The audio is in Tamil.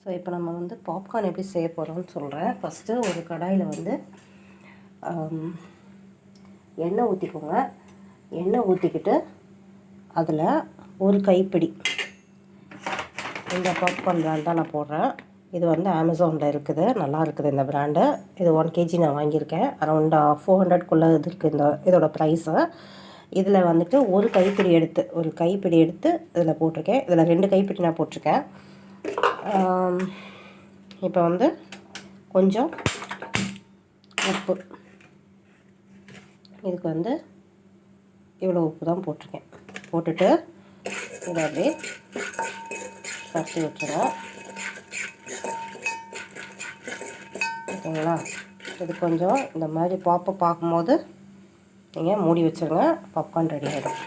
ஸோ இப்போ நம்ம வந்து பாப்கார்ன் எப்படி செய்ய போகிறோம்னு சொல்கிறேன். ஃபஸ்ட்டு ஒரு கடாயில் வந்து எண்ணெய் ஊற்றிக்கோங்க. எண்ணெய் ஊற்றிக்கிட்டு அதில் ஒரு கைப்பிடி இந்த பாப்கார்ன் பிராண்ட் தான் நான் போடுறேன். இது வந்து அமேசானில் இருக்குது, நல்லா இருக்குது இந்த பிராண்டு. இது 1 kg நான் வாங்கியிருக்கேன். அரௌண்ட் 400க்குள்ளே இது இருக்குது இதோட ப்ரைஸு. இதில் வந்துட்டு ஒரு கைப்பிடி எடுத்து இதில் போட்டிருக்கேன். இதில் 2 கைப்பிடி நான் போட்டிருக்கேன். இப்போ வந்து கொஞ்சம் உப்பு, இதுக்கு வந்து இவ்வளோ உப்பு தான் போட்டிருக்கேன். போட்டுட்டு இதை அப்படியே கட்டி வச்சுருங்க. ஓகேங்களா? இது கொஞ்சம் இந்த மாதிரி பார்க்கும்போது நீங்கள் மூடி வச்சுருங்க. பாப்கார்ன் ரெடி ஆகிடும்.